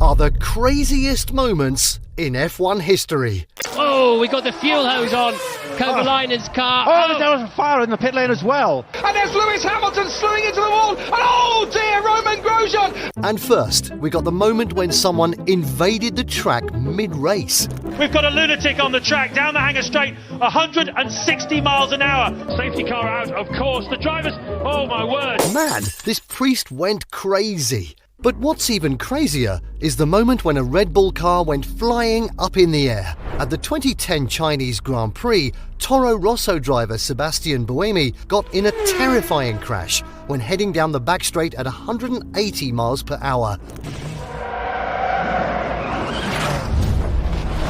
are the craziest moments in F1 history. Oh, we got the fuel hose on Kovalainen's car. Oh, there was a fire in the pit lane as well. And there's Lewis Hamilton slewing into the wall. And oh dear, Roman Grosjean. And first, we got the moment when someone invaded the track mid-race. We've got a lunatic on the track down the hangar straight, 160 miles an hour. Safety car out, of course. The drivers, oh my word. Man, this priest went crazy. But what's even crazier is the moment when a Red Bull car went flying up in the air. At the 2010 Chinese Grand Prix, Toro Rosso driver Sébastien Buemi got in a terrifying crash when heading down the back straight at 180 miles per hour.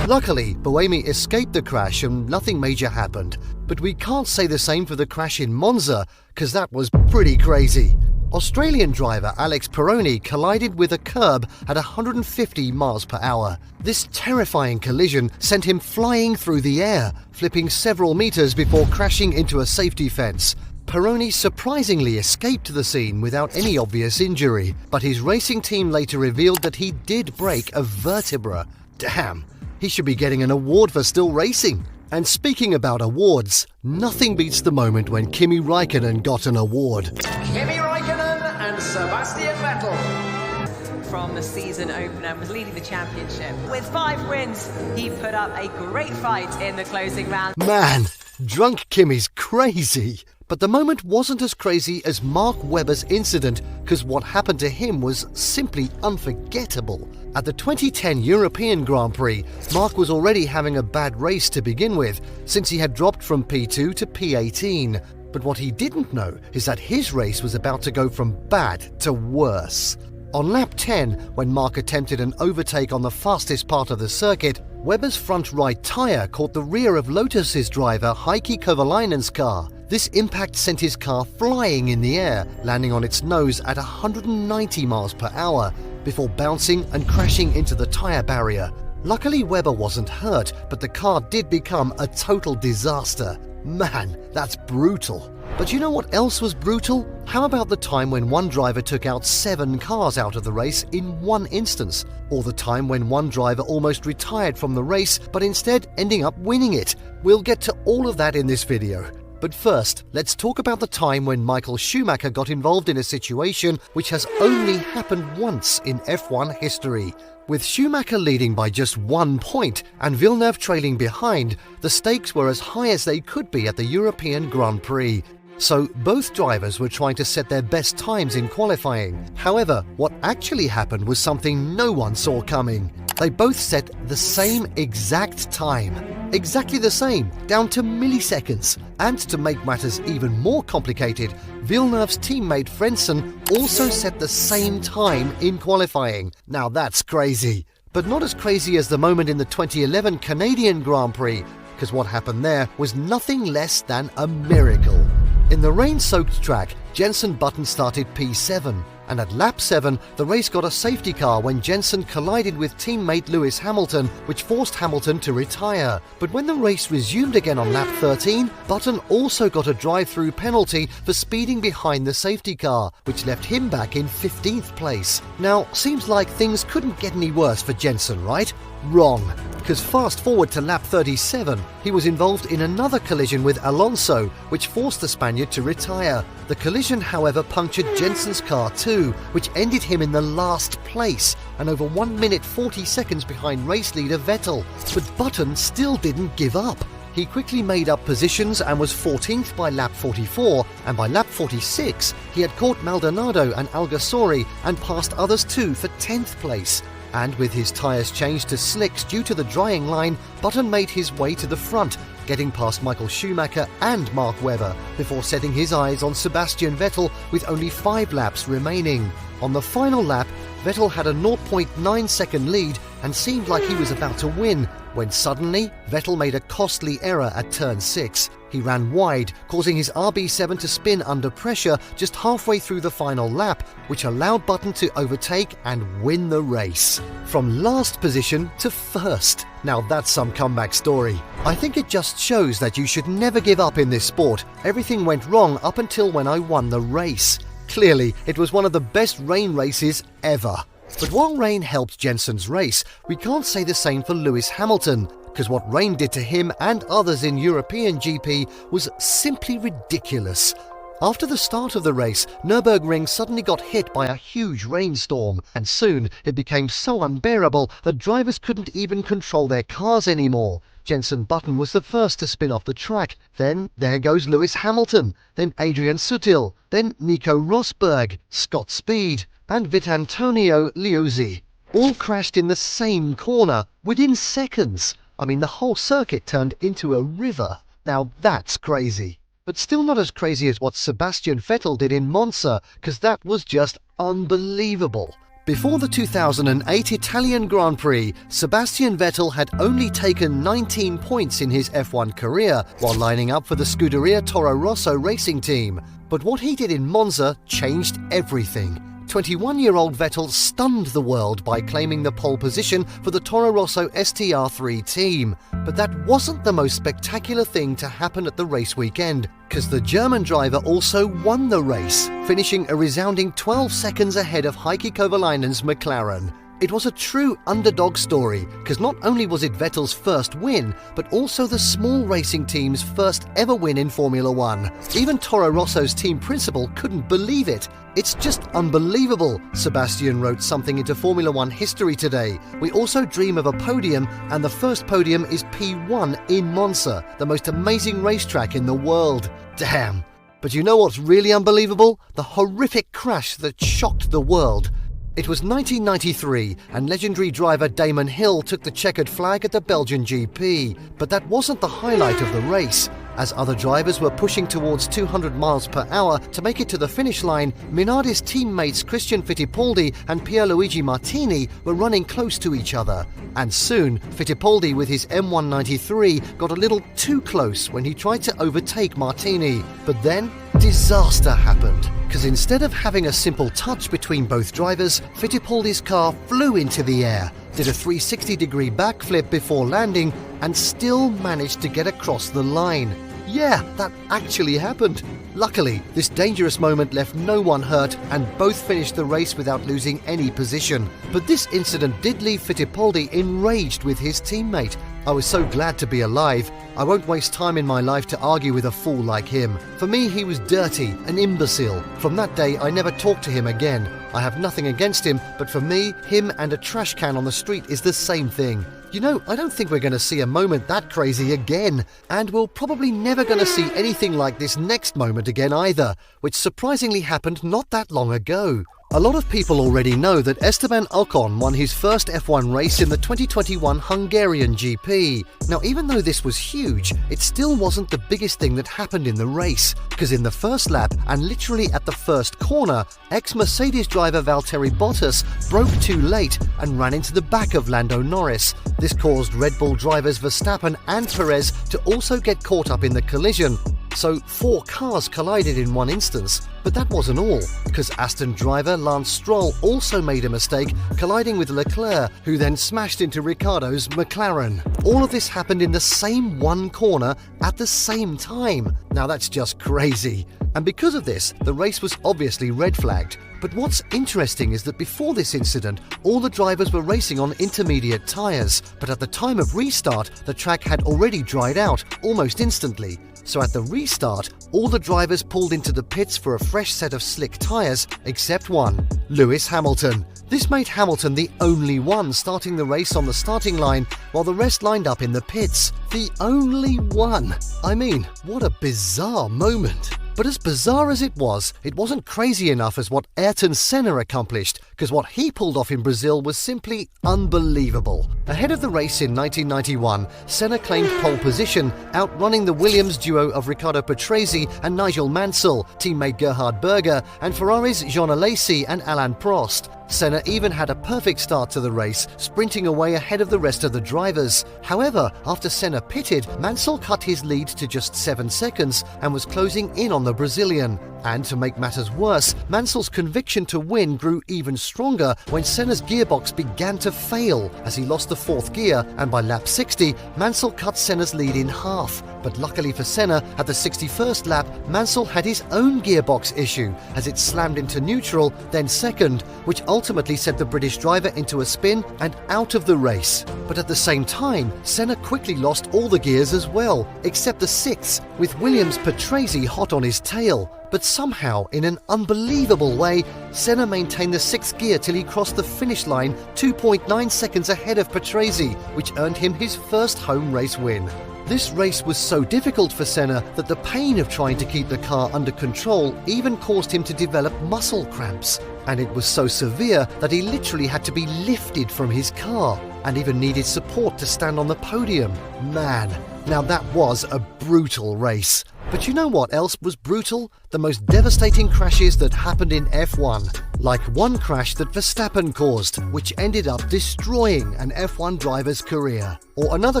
Luckily, Buemi escaped the crash and nothing major happened. But we can't say the same for the crash in Monza, because that was pretty crazy. Australian driver Alex Peroni collided with a curb at 150 miles per hour. This terrifying collision sent him flying through the air, flipping several meters before crashing into a safety fence. Peroni surprisingly escaped the scene without any obvious injury, but his racing team later revealed that he did break a vertebra. Damn, he should be getting an award for still racing. And speaking about awards, nothing beats the moment when Kimi Räikkönen got an award. Kimi Räikkönen and Sebastian Vettel. From the season opener, was leading the championship. With 5 wins, he put up a great fight in the closing round. Man, drunk Kimi's crazy. But the moment wasn't as crazy as Mark Webber's incident, because what happened to him was simply unforgettable. At the 2010 European Grand Prix, Mark was already having a bad race to begin with, since he had dropped from P2 to P18. But what he didn't know is that his race was about to go from bad to worse. On lap 10, when Mark attempted an overtake on the fastest part of the circuit, Webber's front right tyre caught the rear of Lotus's driver Heikki Kovalainen's car. This impact sent his car flying in the air, landing on its nose at 190 miles per hour, before bouncing and crashing into the tyre barrier. Luckily, Webber wasn't hurt, but the car did become a total disaster. Man, that's brutal. But you know what else was brutal? How about the time when one driver took out 7 cars out of the race in one instance? Or the time when one driver almost retired from the race, but instead ending up winning it? We'll get to all of that in this video. But first, let's talk about the time when Michael Schumacher got involved in a situation which has only happened once in F1 history. With Schumacher leading by just 1 point and Villeneuve trailing behind, the stakes were as high as they could be at the European Grand Prix. So both drivers were trying to set their best times in qualifying. However, what actually happened was something no one saw coming. They both set the same exact time. Exactly the same, down to milliseconds. And to make matters even more complicated, Villeneuve's teammate Frentzen also set the same time in qualifying. Now that's crazy. But not as crazy as the moment in the 2011 Canadian Grand Prix, because what happened there was nothing less than a miracle. In the rain-soaked track, Jenson Button started P7, and at lap 7, the race got a safety car when Jenson collided with teammate Lewis Hamilton, which forced Hamilton to retire. But when the race resumed again on lap 13, Button also got a drive-through penalty for speeding behind the safety car, which left him back in 15th place. Now, seems like things couldn't get any worse for Jenson, right? Wrong, because fast forward to lap 37, he was involved in another collision with Alonso, which forced the Spaniard to retire. The collision, however, punctured Jenson's car too, which ended him in the last place, and over 1 minute 40 seconds behind race leader Vettel. But Button still didn't give up. He quickly made up positions and was 14th by lap 44, and by lap 46, he had caught Maldonado and Alguersuari and passed others too for 10th place. And with his tyres changed to slicks due to the drying line, Button made his way to the front, getting past Michael Schumacher and Mark Webber, before setting his eyes on Sebastian Vettel with only 5 laps remaining. On the final lap, Vettel had a 0.9 second lead and seemed like he was about to win, when suddenly Vettel made a costly error at turn 6. He ran wide, causing his RB7 to spin under pressure just halfway through the final lap, which allowed Button to overtake and win the race. From last position to first. Now that's some comeback story. I think it just shows that you should never give up in this sport. Everything went wrong up until when I won the race. Clearly, it was one of the best rain races ever. But while rain helped Jensen's race, we can't say the same for Lewis Hamilton, because what rain did to him and others in European GP was simply ridiculous. After the start of the race, Nürburgring suddenly got hit by a huge rainstorm, and soon it became so unbearable that drivers couldn't even control their cars anymore. Jenson Button was the first to spin off the track. Then there goes Lewis Hamilton, then Adrian Sutil, then Nico Rosberg, Scott Speed, and Vitantonio Liuzzi. All crashed in the same corner within seconds. I mean, the whole circuit turned into a river. Now that's crazy. But still not as crazy as what Sebastian Vettel did in Monza, because that was just unbelievable. Before the 2008 Italian Grand Prix, Sebastian Vettel had only taken 19 points in his F1 career while lining up for the Scuderia Toro Rosso racing team. But what he did in Monza changed everything. 21-year-old Vettel stunned the world by claiming the pole position for the Toro Rosso STR3 team. But that wasn't the most spectacular thing to happen at the race weekend, because the German driver also won the race, finishing a resounding 12 seconds ahead of Heikki Kovalainen's McLaren. It was a true underdog story, because not only was it Vettel's first win, but also the small racing team's first ever win in Formula One. Even Toro Rosso's team principal couldn't believe it. "It's just unbelievable," Sebastian wrote something into Formula One history today. "We also dream of a podium, and the first podium is P1 in Monza, the most amazing racetrack in the world." Damn. But you know what's really unbelievable? The horrific crash that shocked the world. It was 1993, and legendary driver Damon Hill took the checkered flag at the Belgian GP. But that wasn't the highlight of the race. As other drivers were pushing towards 200 miles per hour to make it to the finish line, Minardi's teammates Christian Fittipaldi and Pierluigi Martini were running close to each other. And soon, Fittipaldi with his M193 got a little too close when he tried to overtake Martini. But then, disaster happened. Because instead of having a simple touch between both drivers, Fittipaldi's car flew into the air, did a 360-degree backflip before landing, and still managed to get across the line. Yeah, that actually happened. Luckily, this dangerous moment left no one hurt, and both finished the race without losing any position. But this incident did leave Fittipaldi enraged with his teammate. "I was so glad to be alive. I won't waste time in my life to argue with a fool like him. For me, he was dirty, an imbecile. From that day, I never talked to him again. I have nothing against him, but for me, him and a trash can on the street is the same thing." You know, I don't think we're going to see a moment that crazy again. And we're probably never going to see anything like this next moment again either, which surprisingly happened not that long ago. A lot of people already know that Esteban Ocon won his first F1 race in the 2021 Hungarian GP. Now, even though this was huge, it still wasn't the biggest thing that happened in the race, because in the first lap, and literally at the first corner, ex-Mercedes driver Valtteri Bottas broke too late and ran into the back of Lando Norris. This caused Red Bull drivers Verstappen and Perez to also get caught up in the collision. So 4 cars collided in one instance. But that wasn't all, because Aston driver Lance Stroll also made a mistake, colliding with Leclerc, who then smashed into Ricciardo's McLaren. All of this happened in the same one corner at the same time. Now that's just crazy. And because of this, the race was obviously red flagged. But what's interesting is that before this incident, all the drivers were racing on intermediate tyres. But at the time of restart, the track had already dried out almost instantly. So at the restart, all the drivers pulled into the pits for a fresh set of slick tyres, except one, Lewis Hamilton. This made Hamilton the only one starting the race on the starting line, while the rest lined up in the pits. The only one! I mean, what a bizarre moment. But as bizarre as it wasn't crazy enough as what Ayrton Senna accomplished, because what he pulled off in Brazil was simply unbelievable. Ahead of the race in 1991, Senna claimed pole position, outrunning the Williams duo of Riccardo Patrese and Nigel Mansell, teammate Gerhard Berger, and Ferrari's Jean Alesi and Alain Prost. Senna even had a perfect start to the race, sprinting away ahead of the rest of the drivers. However, after Senna pitted, Mansell cut his lead to just 7 seconds and was closing in on the Brazilian. And to make matters worse, Mansell's conviction to win grew even stronger when Senna's gearbox began to fail as he lost the fourth gear, and by lap 60, Mansell cut Senna's lead in half. But luckily for Senna, at the 61st lap, Mansell had his own gearbox issue as it slammed into neutral, then second, which ultimately sent the British driver into a spin and out of the race. But at the same time, Senna quickly lost all the gears as well, except the sixth, with Williams' Patrese hot on his tail. But somehow, in an unbelievable way, Senna maintained the sixth gear till he crossed the finish line 2.9 seconds ahead of Patrese, which earned him his first home race win. This race was so difficult for Senna that the pain of trying to keep the car under control even caused him to develop muscle cramps. And it was so severe that he literally had to be lifted from his car and even needed support to stand on the podium. Man, now that was a brutal race. But you know what else was brutal? The most devastating crashes that happened in F1. Like one crash that Verstappen caused, which ended up destroying an F1 driver's career. Or another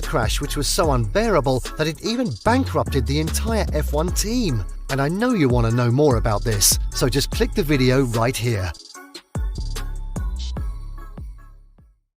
crash which was so unbearable that it even bankrupted the entire F1 team. And I know you want to know more about this, so just click the video right here.